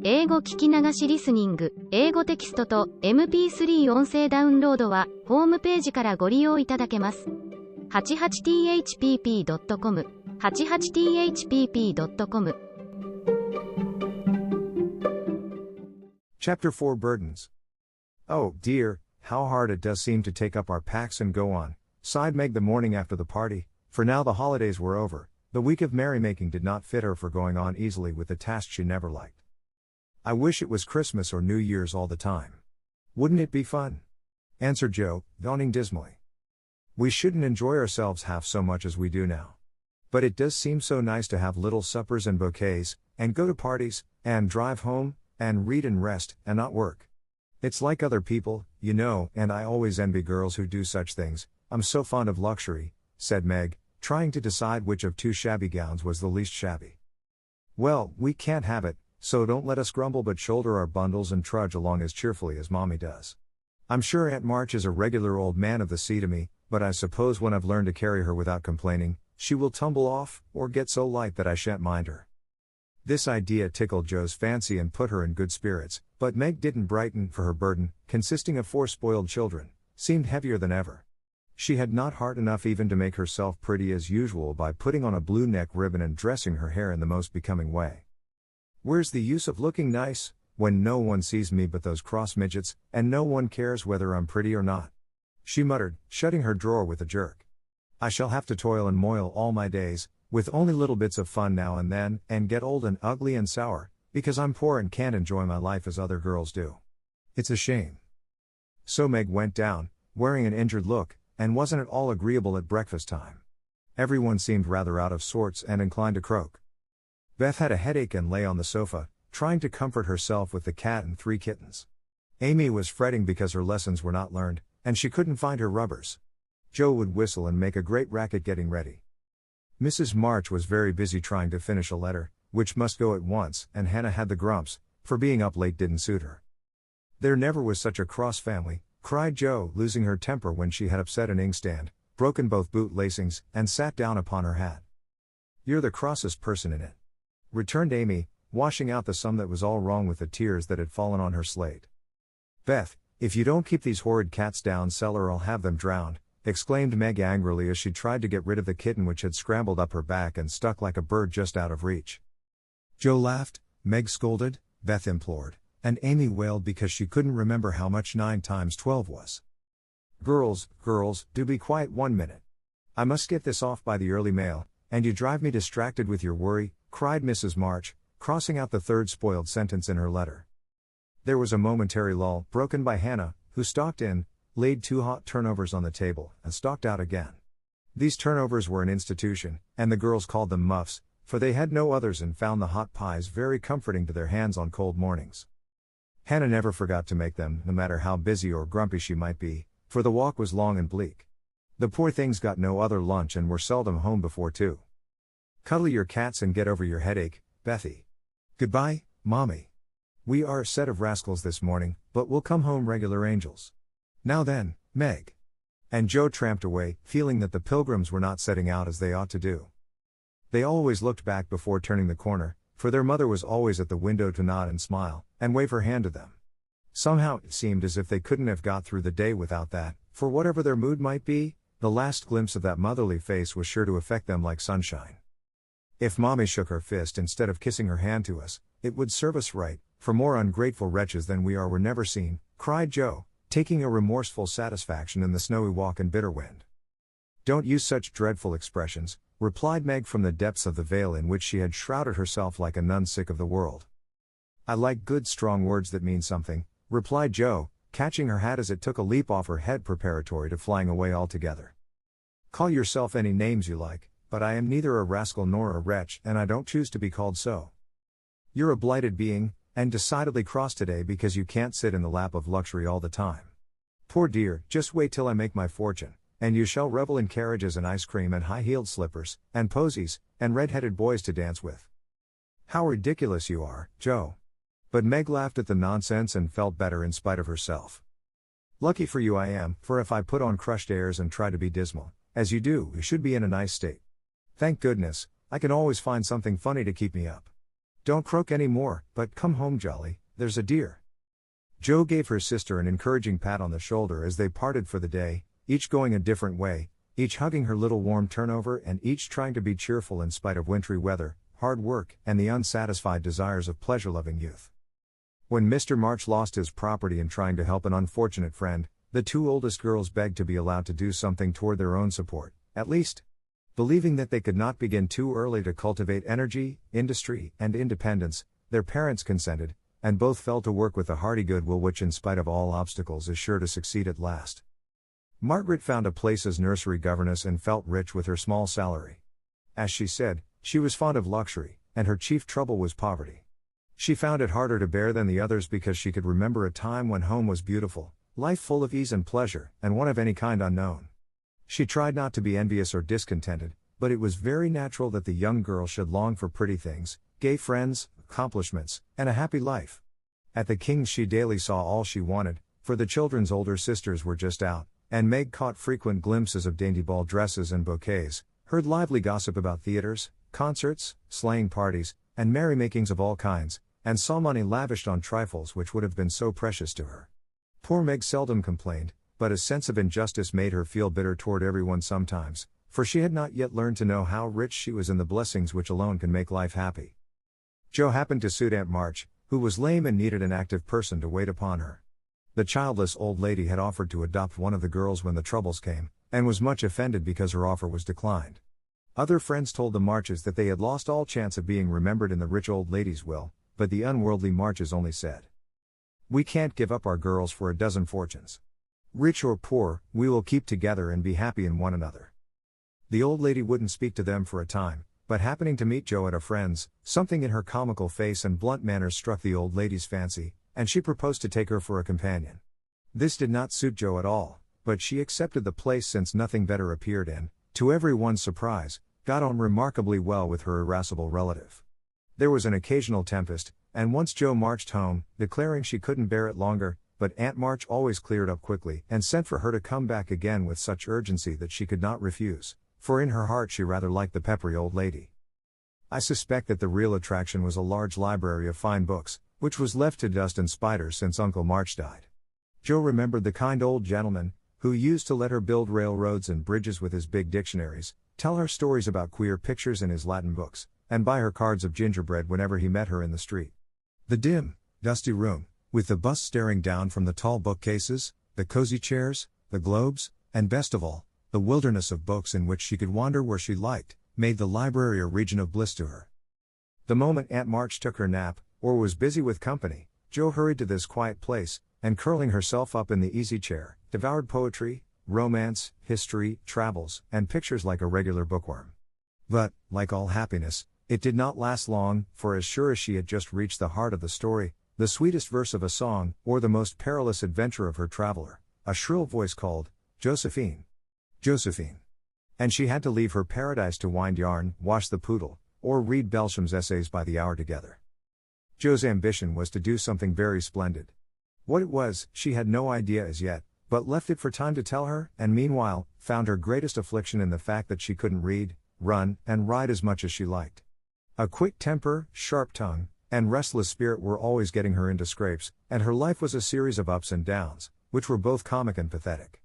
英語聞き流しリスニング、英語テキストと MP3 音声ダウンロードはホームページからご利用いただけます。88thpp.com 88thpp.com Chapter 4 Burdens. Oh, dear, how hard it does seem to take up our packs and go on, sighed Meg the morning after the party, for now the holidays were over. The week of merrymaking did not fit her for going on easily with the task she never liked. I wish it was Christmas or New Year's all the time. Wouldn't it be fun? Answered Joe, yawning dismally. We shouldn't enjoy ourselves half so much as we do now. But it does seem so nice to have little suppers and bouquets, and go to parties, and drive home, and read and rest, and not work. It's like other people, you know, and I always envy girls who do such things. I'm so fond of luxury, said Meg, trying to decide which of two shabby gowns was the least shabby. Well, we can't have it, so don't let us grumble but shoulder our bundles and trudge along as cheerfully as Mommy does. I'm sure Aunt March is a regular old man of the sea to me, but I suppose when I've learned to carry her without complaining, she will tumble off, or get so light that I shan't mind her. This idea tickled Joe's fancy and put her in good spirits, but Meg didn't brighten, for her burden, consisting of 4 spoiled children, seemed heavier than ever. She had not heart enough even to make herself pretty as usual by putting on a blue neck ribbon and dressing her hair in the most becoming way. Where's the use of looking nice, when no one sees me but those cross midgets, and no one cares whether I'm pretty or not? She muttered, shutting her drawer with a jerk. I shall have to toil and moil all my days, with only little bits of fun now and then, and get old and ugly and sour, because I'm poor and can't enjoy my life as other girls do. It's a shame. So Meg went down, wearing an injured look, and wasn't at all agreeable at breakfast time. Everyone seemed rather out of sorts and inclined to croak. Beth had a headache and lay on the sofa, trying to comfort herself with the cat and 3 kittens. Amy was fretting because her lessons were not learned, and she couldn't find her rubbers. Joe would whistle and make a great racket getting ready. Mrs. March was very busy trying to finish a letter, which must go at once, and Hannah had the grumps, for being up late didn't suit her. There never was such a cross family, cried Joe, losing her temper when she had upset an inkstand, broken both boot lacings, and sat down upon her hat. You're the crossest person in it, returned Amy, washing out the sum that was all wrong with the tears that had fallen on her slate. Beth, if you don't keep these horrid cats down cellar I'll have them drowned, exclaimed Meg angrily as she tried to get rid of the kitten which had scrambled up her back and stuck like a bird just out of reach. Joe laughed, Meg scolded, Beth implored, and Amy wailed because she couldn't remember how much 9 times 12 was. Girls, do be quiet 1 minute. I must get this off by the early mail, and you drive me distracted with your worry, cried Mrs. March, crossing out the 3rd spoiled sentence in her letter. There was a momentary lull, broken by Hannah, who stalked in, laid 2 hot turnovers on the table, and stalked out again. These turnovers were an institution, and the girls called them muffs, for they had no others and found the hot pies very comforting to their hands on cold mornings. Hannah never forgot to make them, no matter how busy or grumpy she might be, for the walk was long and bleak. The poor things got no other lunch and were seldom home before 2. Cuddle your cats and get over your headache, Bethy. Goodbye, Mommy. We are a set of rascals this morning, but we'll come home regular angels. Now then, Meg. And Joe tramped away, feeling that the pilgrims were not setting out as they ought to do. They always looked back before turning the corner, for their mother was always at the window to nod and smile, and wave her hand to them. Somehow it seemed as if they couldn't have got through the day without that, for whatever their mood might be, the last glimpse of that motherly face was sure to affect them like sunshine. If Mommy shook her fist instead of kissing her hand to us, it would serve us right, for more ungrateful wretches than we are were never seen, cried Joe, taking a remorseful satisfaction in the snowy walk and bitter wind. Don't use such dreadful expressions, replied Meg from the depths of the veil in which she had shrouded herself like a nun sick of the world. I like good strong words that mean something, replied Joe, catching her hat as it took a leap off her head preparatory to flying away altogether. Call yourself any names you like, but I am neither a rascal nor a wretch, and I don't choose to be called so. You're a blighted being, and decidedly cross today because you can't sit in the lap of luxury all the time. Poor dear, just wait till I make my fortune, and you shall revel in carriages and ice cream and high-heeled slippers, and posies, and red-headed boys to dance with. How ridiculous you are, Joe. But Meg laughed at the nonsense and felt better in spite of herself. Lucky for you I am, for if I put on crushed airs and try to be dismal, as you do, you should be in a nice state. Thank goodness, I can always find something funny to keep me up. Don't croak any more, but come home, Jolly, there's a dear. Jo gave her sister an encouraging pat on the shoulder as they parted for the day, each going a different way, each hugging her little warm turnover and each trying to be cheerful in spite of wintry weather, hard work, and the unsatisfied desires of pleasure-loving youth. When Mr. March lost his property in trying to help an unfortunate friend, the two oldest girls begged to be allowed to do something toward their own support, at least. Believing that they could not begin too early to cultivate energy, industry, and independence, their parents consented, and both fell to work with a hearty goodwill which in spite of all obstacles is sure to succeed at last. Margaret found a place as nursery governess and felt rich with her small salary. As she said, she was fond of luxury, and her chief trouble was poverty. She found it harder to bear than the others because she could remember a time when home was beautiful, life full of ease and pleasure, and one of any kind unknown. She tried not to be envious or discontented, but it was very natural that the young girl should long for pretty things, gay friends, accomplishments, and a happy life. At the King's she daily saw all she wanted, for the children's older sisters were just out, and Meg caught frequent glimpses of dainty ball dresses and bouquets, heard lively gossip about theaters, concerts, sleighing parties, and merrymakings of all kinds, and saw money lavished on trifles which would have been so precious to her. Poor Meg seldom complained, but a sense of injustice made her feel bitter toward everyone sometimes, for she had not yet learned to know how rich she was in the blessings which alone can make life happy. Jo happened to suit Aunt March, who was lame and needed an active person to wait upon her. The childless old lady had offered to adopt one of the girls when the troubles came, and was much offended because her offer was declined. Other friends told the Marches that they had lost all chance of being remembered in the rich old lady's will, but the unworldly Marches only said, "We can't give up our girls for a dozen fortunes. Rich or poor, we will keep together and be happy in one another." The old lady wouldn't speak to them for a time, but happening to meet Jo at a friend's, something in her comical face and blunt manners struck the old lady's fancy, and she proposed to take her for a companion. This did not suit Jo at all, but she accepted the place since nothing better appeared and, to everyone's surprise, got on remarkably well with her irascible relative. There was an occasional tempest, and once Jo marched home, declaring she couldn't bear it longer, but Aunt March always cleared up quickly and sent for her to come back again with such urgency that she could not refuse, for in her heart she rather liked the peppery old lady. I suspect that the real attraction was a large library of fine books, which was left to dust and spiders since Uncle March died. Jo remembered the kind old gentleman, who used to let her build railroads and bridges with his big dictionaries, tell her stories about queer pictures in his Latin books, and buy her cards of gingerbread whenever he met her in the street. The dim, dusty room, with the busts staring down from the tall bookcases, the cozy chairs, the globes, and best of all, the wilderness of books in which she could wander where she liked, made the library a region of bliss to her. The moment Aunt March took her nap, or was busy with company, Jo hurried to this quiet place, and curling herself up in the easy chair, devoured poetry, romance, history, travels, and pictures like a regular bookworm. But, like all happiness, it did not last long, for as sure as she had just reached the heart of the story, the sweetest verse of a song, or the most perilous adventure of her traveler, a shrill voice called, "Josephine! Josephine!" And she had to leave her paradise to wind yarn, wash the poodle, or read Belsham's essays by the hour together. Jo's ambition was to do something very splendid. What it was, she had no idea as yet, but left it for time to tell her, and meanwhile, found her greatest affliction in the fact that she couldn't read, run, and ride as much as she liked. A quick temper, sharp tongue, and restless spirit were always getting her into scrapes, and her life was a series of ups and downs, which were both comic and pathetic.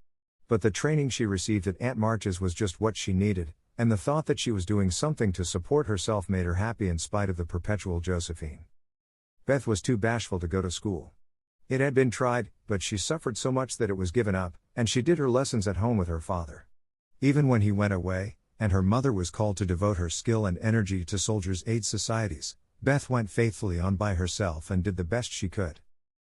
But the training she received at Aunt March's was just what she needed, and the thought that she was doing something to support herself made her happy in spite of the perpetual Josephine. Beth was too bashful to go to school. It had been tried, but she suffered so much that it was given up, and she did her lessons at home with her father. Even when he went away, and her mother was called to devote her skill and energy to soldiers' aid societies, Beth went faithfully on by herself and did the best she could.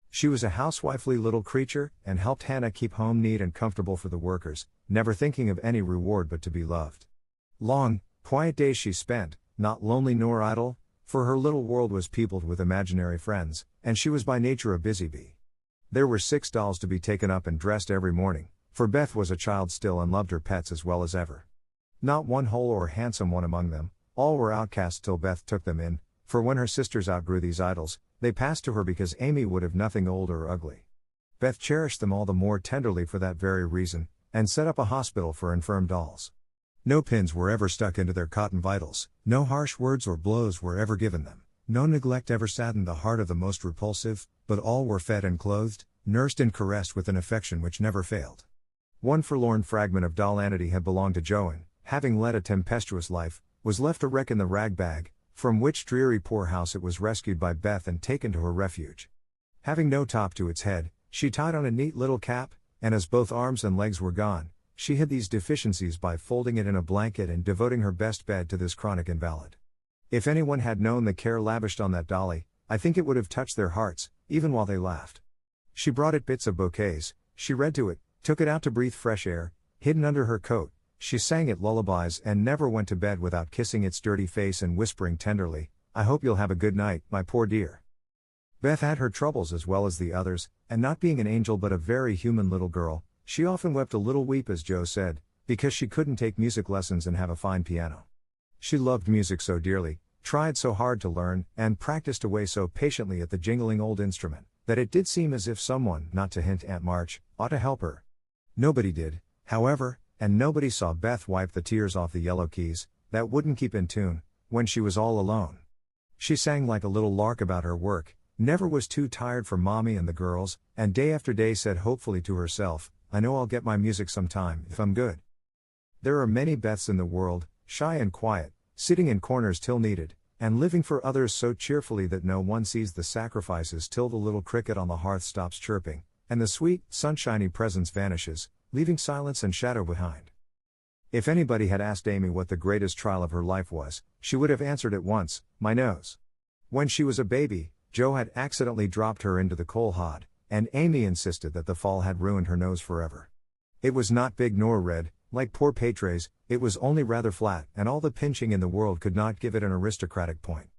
She was a housewifely little creature, and helped Hannah keep home neat and comfortable for the workers, never thinking of any reward but to be loved. Long, quiet days she spent, not lonely nor idle, for her little world was peopled with imaginary friends, and she was by nature a busy bee. There were 6 dolls to be taken up and dressed every morning, for Beth was a child still and loved her pets as well as ever. Not one whole or handsome one among them, all were outcasts till Beth took them in, for when her sisters outgrew these idols, they passed to her because Amy would have nothing old or ugly. Beth cherished them all the more tenderly for that very reason, and set up a hospital for infirm dolls. No pins were ever stuck into their cotton vitals, no harsh words or blows were ever given them, No neglect ever saddened the heart of the most repulsive, but all were fed and clothed, nursed and caressed with an affection which never failed. One forlorn fragment of dollanity had belonged to Jo and, having led a tempestuous life, was left a wreck in the rag bag, from which dreary poorhouse it was rescued by Beth and taken to her refuge. Having no top to its head, she tied on a neat little cap, and as both arms and legs were gone, she hid these deficiencies by folding it in a blanket and devoting her best bed to this chronic invalid. If anyone had known the care lavished on that dolly, I think it would have touched their hearts, even while they laughed. She brought it bits of bouquets, she read to it, took it out to breathe fresh air, hidden under her coat, she sang it lullabies and never went to bed without kissing its dirty face and whispering tenderly, "I hope you'll have a good night, my poor dear." Beth had her troubles as well as the others, and not being an angel but a very human little girl, she often wept a little weep as Jo said, because she couldn't take music lessons and have a fine piano. She loved music so dearly, tried so hard to learn, and practiced away so patiently at the jingling old instrument, that it did seem as if someone, not to hint Aunt March, ought to help her. Nobody did, however, and nobody saw Beth wipe the tears off the yellow keys, that wouldn't keep in tune, when she was all alone. She sang like a little lark about her work, never was too tired for Mommy and the girls, and day after day said hopefully to herself, "I know I'll get my music sometime, if I'm good." There are many Beths in the world, shy and quiet, sitting in corners till needed, and living for others so cheerfully that no one sees the sacrifices till the little cricket on the hearth stops chirping, and the sweet, sunshiny presence vanishes, leaving silence and shadow behind. If anybody had asked Amy what the greatest trial of her life was, she would have answered at once, "My nose." When she was a baby, Jo had accidentally dropped her into the coal hod, and Amy insisted that the fall had ruined her nose forever. It was not big nor red, like poor Patre's, it was only rather flat, and all the pinching in the world could not give it an aristocratic point.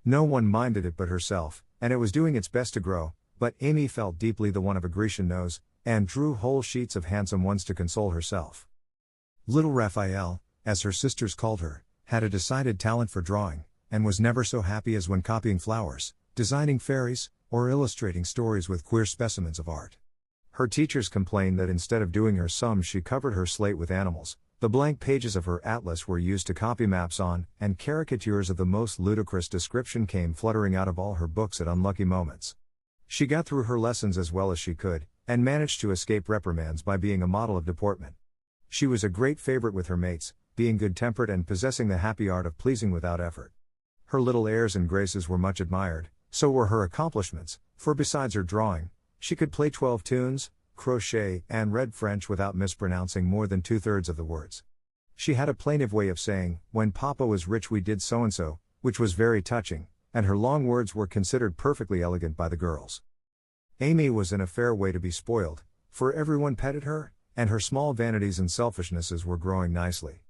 No one minded it but herself, and it was doing its best to grow, but Amy felt deeply the want of a Grecian nose, and drew whole sheets of handsome ones to console herself. Little Raphael, as her sisters called her, had a decided talent for drawing, and was never so happy as when copying flowers, designing fairies, or illustrating stories with queer specimens of art. Her teachers complained that instead of doing her sums she covered her slate with animals, the blank pages of her atlas were used to copy maps on, and caricatures of the most ludicrous description came fluttering out of all her books at unlucky moments. She got through her lessons as well as she could, and managed to escape reprimands by being a model of deportment. She was a great favorite with her mates, being good-tempered and possessing the happy art of pleasing without effort. Her little airs and graces were much admired, so were her accomplishments, for besides her drawing, she could play 12 tunes, crochet, and read French without mispronouncing more than 2/3 of the words. She had a plaintive way of saying, "When Papa was rich we did so-and-so," which was very touching, and her long words were considered perfectly elegant by the girls. Amy was in a fair way to be spoiled, for everyone petted her, and her small vanities and selfishnesses were growing nicely.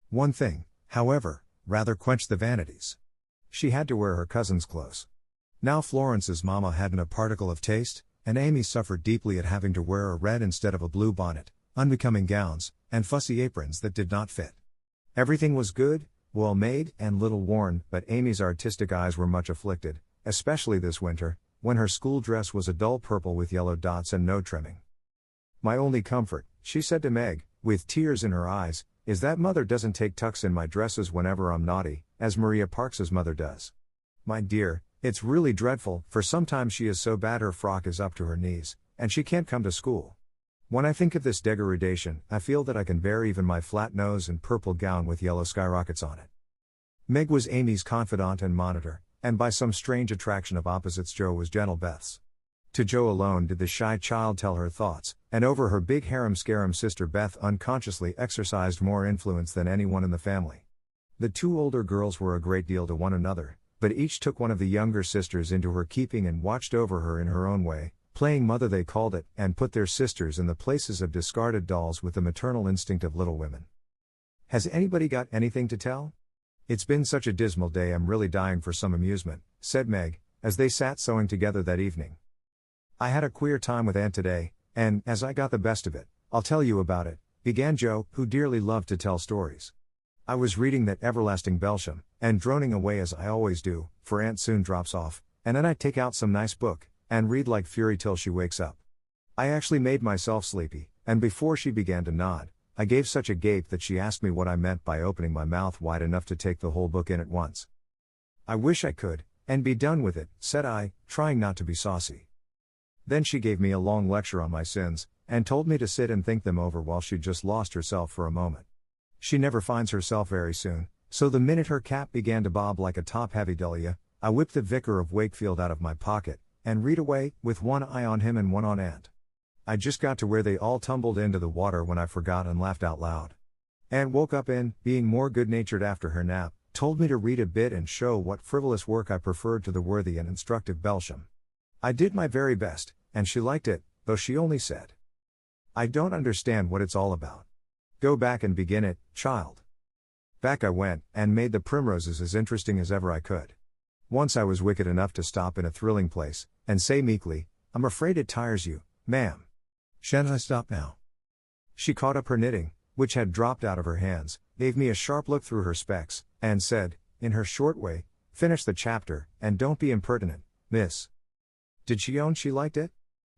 One thing, however, rather quenched the vanities. She had to wear her cousin's clothes. Now Florence's mama hadn't a particle of taste, and Amy suffered deeply at having to wear a red instead of a blue bonnet, unbecoming gowns, and fussy aprons that did not fit. Everything was good, well made, and little worn, but Amy's artistic eyes were much afflicted, especially this winter, when her school dress was a dull purple with yellow dots and no trimming. "My only comfort," she said to Meg, with tears in her eyes, "is that Mother doesn't take tucks in my dresses whenever I'm naughty, as Maria Parks's mother does. My dear, it's really dreadful, for sometimes she is so bad her frock is up to her knees, and she can't come to school. When I think of this degradation, I feel that I can bear even my flat nose and purple gown with yellow skyrockets on it." Meg was Amy's confidant and monitor, and by some strange attraction of opposites Jo was gentle Beth's. To Jo alone did the shy child tell her thoughts, and over her big harum-scarum sister Beth unconsciously exercised more influence than anyone in the family. The two older girls were a great deal to one another, but each took one of the younger sisters into her keeping and watched over her in her own way, playing mother they called it, and put their sisters in the places of discarded dolls with the maternal instinct of little women. "Has anybody got anything to tell? It's been such a dismal day I'm really dying for some amusement," said Meg, as they sat sewing together that evening. "I had a queer time with Aunt today, and, as I got the best of it, I'll tell you about it," began Jo, who dearly loved to tell stories. "I was reading that everlasting Belsham, and droning away as I always do, for Aunt soon drops off, and then I take out some nice book, and read like fury till she wakes up. I actually made myself sleepy, and before she began to nod, I gave such a gape that she asked me what I meant by opening my mouth wide enough to take the whole book in at once. I wish I could, And be done with it, said I, trying not to be saucy. Then she gave me a long lecture on my sins, and told me to sit and think them over while she'd just lost herself for a moment. She never finds herself very soon, so the minute her cap began to bob like a top-heavy dahlia, I whipped the Vicar of Wakefield out of my pocket, and read away, with one eye on him and one on Aunt. I just got to where they all tumbled into the water when I forgot and laughed out loud. Aunt woke up and, being more good-natured after her nap, told me to read a bit and show what frivolous work I preferred to the worthy and instructive Belsham. I did my very best, and she liked it, though she only said, "I don't understand what it's all about. Go back and begin it, child." Back I went, and made the primroses as interesting as ever I could. Once I was wicked enough to stop in a thrilling place, and say meekly, "I'm afraid it tires you, ma'am. Shan't I stop now?" She caught up her knitting, which had dropped out of her hands, gave me a sharp look through her specs, and said, in her short way, "Finish the chapter, and don't be impertinent, miss." "Did she own she liked it?"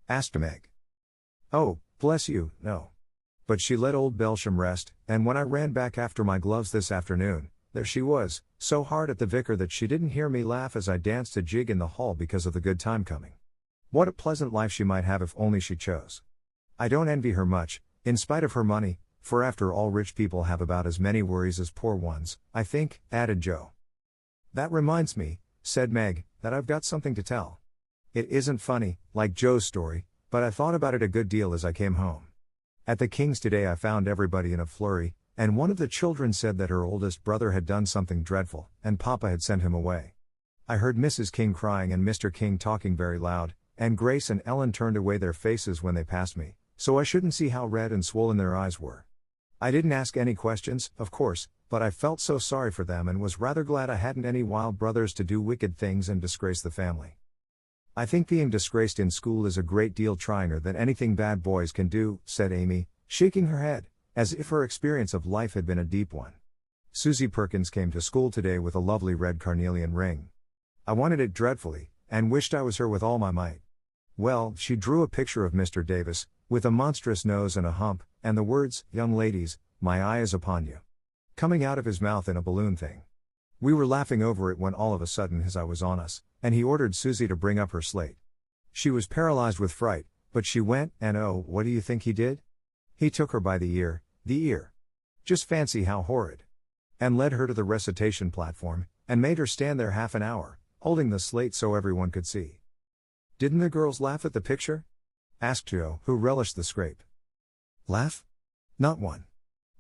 asked Meg. "Oh, bless you, no. But she let old Belsham rest, and when I ran back after my gloves this afternoon, there she was, so hard at the vicar that she didn't hear me laugh as I danced a jig in the hall because of the good time coming. What a pleasant life she might have if only she chose. I don't envy her much, in spite of her money, for after all rich people have about as many worries as poor ones, I think," added Joe. "That reminds me," said Meg, "that I've got something to tell. It isn't funny, like Joe's story, but I thought about it a good deal as I came home. At the King's today I found everybody in a flurry, and one of the children said that her oldest brother had done something dreadful, and Papa had sent him away. I heard Mrs. King crying and Mr. King talking very loud, and Grace and Ellen turned away their faces when they passed me, so I shouldn't see how red and swollen their eyes were. I didn't ask any questions, of course, but I felt so sorry for them and was rather glad I hadn't any wild brothers to do wicked things and disgrace the family. I think being disgraced in school is a great deal tryiner than anything bad boys can do," said Amy, shaking her head, as if her experience of life had been a deep one. "Susie Perkins came to school today with a lovely red carnelian ring. I wanted it dreadfully, and wished I was her with all my might. Well, she drew a picture of Mr. Davis, with a monstrous nose and a hump, and the words, 'Young ladies, my eye is upon you,' coming out of his mouth in a balloon thing. We were laughing over it when all of a sudden his eye was on us, and he ordered Susie to bring up her slate. She was paralyzed with fright, but she went, and oh, what do you think he did? He took her by the ear. Just fancy how horrid. And led her to the recitation platform, and made her stand there half an hour, holding the slate so everyone could see." "Didn't the girls laugh at the picture?" asked Joe, who relished the scrape. "Laugh? Not one.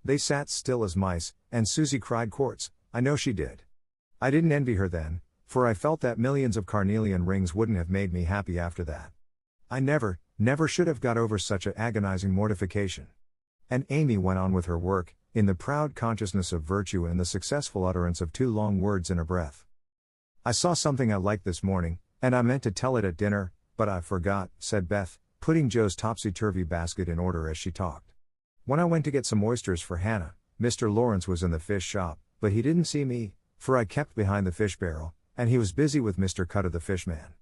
They sat still as mice, and Susie cried quarts, I know she did. I didn't envy her then, for I felt that millions of carnelian rings wouldn't have made me happy after that. I never should have got over such a agonizing mortification." And Amy went on with her work, in the proud consciousness of virtue and the successful utterance of 2 long words in a breath. "I saw something I liked this morning, and I meant to tell it at dinner, but I forgot," said Beth, putting Joe's topsy-turvy basket in order as she talked. "When I went to get some oysters for Hannah, Mr. Lawrence was in the fish shop, but he didn't see me, for I kept behind the fish barrel, and he was busy with Mr. Cutter the fishman.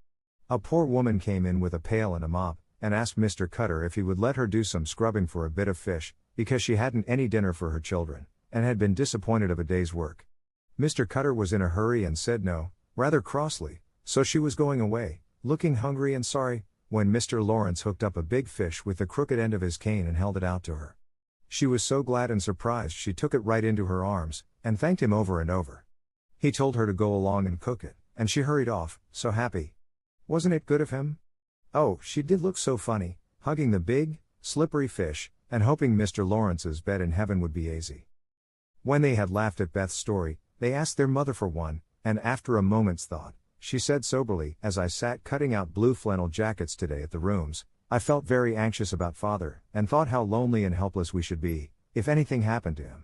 A poor woman came in with a pail and a mop, and asked Mr. Cutter if he would let her do some scrubbing for a bit of fish, because she hadn't any dinner for her children, and had been disappointed of a day's work. Mr. Cutter was in a hurry and said no, rather crossly, so she was going away, looking hungry and sorry, when Mr. Lawrence hooked up a big fish with the crooked end of his cane and held it out to her. She was so glad and surprised she took it right into her arms, and thanked him over and over. He told her to go along and cook it, and she hurried off, so happy. Wasn't it good of him? Oh, she did look so funny, hugging the big, slippery fish, and hoping Mr. Lawrence's bed in heaven would be easy." When they had laughed at Beth's story, they asked their mother for one, and after a moment's thought, she said soberly, "As I sat cutting out blue flannel jackets today at the rooms, I felt very anxious about Father, and thought how lonely and helpless we should be, if anything happened to him.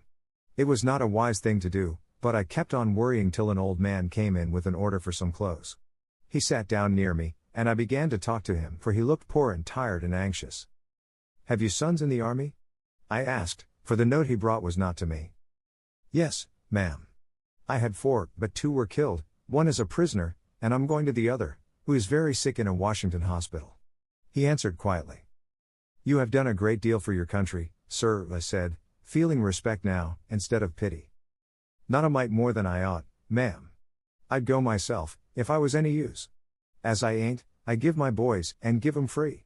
It was not a wise thing to do, but I kept on worrying till an old man came in with an order for some clothes. He sat down near me, and I began to talk to him, for he looked poor and tired and anxious. 'Have you sons in the army?' I asked, for the note he brought was not to me. 'Yes, ma'am. I had 4, but 2 were killed, one is a prisoner, and I'm going to the other, who is very sick in a Washington hospital.' He answered quietly. 'You have done a great deal for your country, sir,' I said, feeling respect now, instead of pity. 'Not a mite more than I ought, ma'am. I'd go myself, if I was any use. As I ain't, I give my boys, and give 'em free.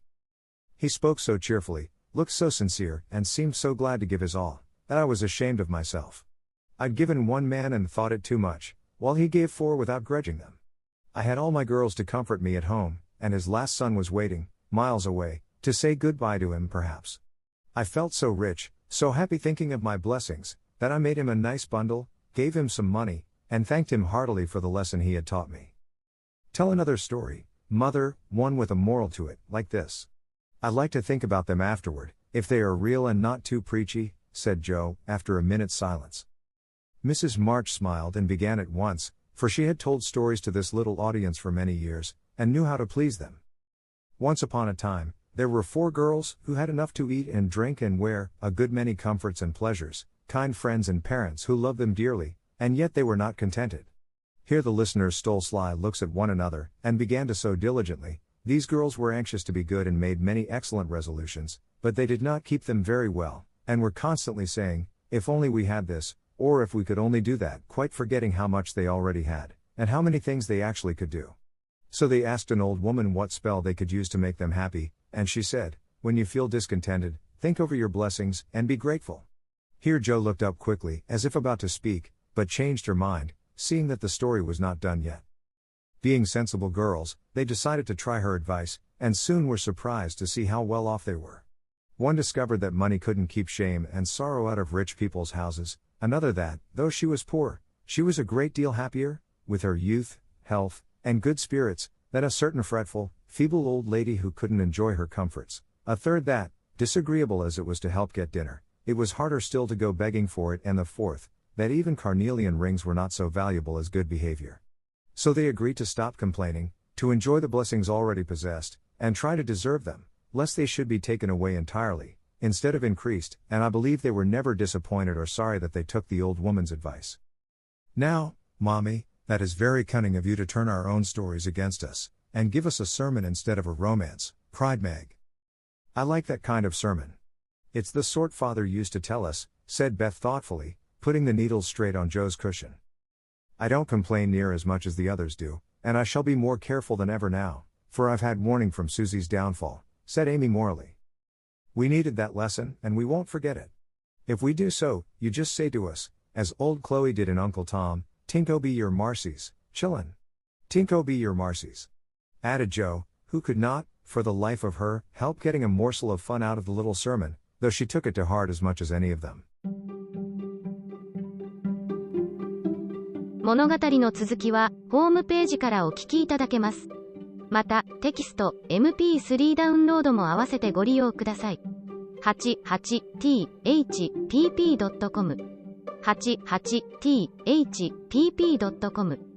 He spoke so cheerfully, looked so sincere, and seemed so glad to give his all, that I was ashamed of myself. I'd given one man and thought it too much, while he gave 4 without grudging them. I had all my girls to comfort me at home, and his last son was waiting, miles away, to say goodbye to him perhaps. I felt so rich, so happy thinking of my blessings, that I made him a nice bundle, gave him some money, and thanked him heartily for the lesson he had taught me. Tell another story, mother, one with a moral to it, like this. I like to think about them afterward, if they are real and not too preachy, said Joe, after a minute's silence. Mrs. March smiled and began at once, for she had told stories to this little audience for many years, and knew how to please them. Once upon a time, there were 4 girls, who had enough to eat and drink and wear, a good many comforts and pleasures, kind friends and parents who loved them dearly, and yet they were not contented. Here the listeners stole sly looks at one another, and began to sew diligently. These girls were anxious to be good and made many excellent resolutions, but they did not keep them very well, and were constantly saying, if only we had this, or if we could only do that, quite forgetting how much they already had, and how many things they actually could do. So they asked an old woman what spell they could use to make them happy, and she said, when you feel discontented, think over your blessings, and be grateful. Here Joe looked up quickly, as if about to speak, but changed her mind, seeing that the story was not done yet. Being sensible girls, they decided to try her advice, and soon were surprised to see how well off they were. One discovered that money couldn't keep shame and sorrow out of rich people's houses, another that, though she was poor, she was a great deal happier, with her youth, health, and good spirits, than a certain fretful, feeble old lady who couldn't enjoy her comforts. A third that, disagreeable as it was to help get dinner, it was harder still to go begging for it, and the fourth, that even carnelian rings were not so valuable as good behavior. So they agreed to stop complaining, to enjoy the blessings already possessed, and try to deserve them, lest they should be taken away entirely, instead of increased, and I believe they were never disappointed or sorry that they took the old woman's advice. Now, Mommy, that is very cunning of you to turn our own stories against us, and give us a sermon instead of a romance, cried Meg. I like that kind of sermon. It's the sort Father used to tell us, said Beth thoughtfully, putting the needles straight on Joe's cushion. I don't complain near as much as the others do, and I shall be more careful than ever now, for I've had warning from Susie's downfall, said Amy morally. We needed that lesson, and we won't forget it. If we do so, you just say to us, as old Chloe did in Uncle Tom, Tinko be your marcies, chillin'. Tinko be your marcies. Added Joe, who could not, for the life of her, help getting a morsel of fun out of the little sermon, though she took it to heart as much as any of them. 物語の続きは、ホームページからお聞きいただけます。また、テキスト、MP3 ダウンロードも合わせてご利用ください。88thpp.com 88thpp.com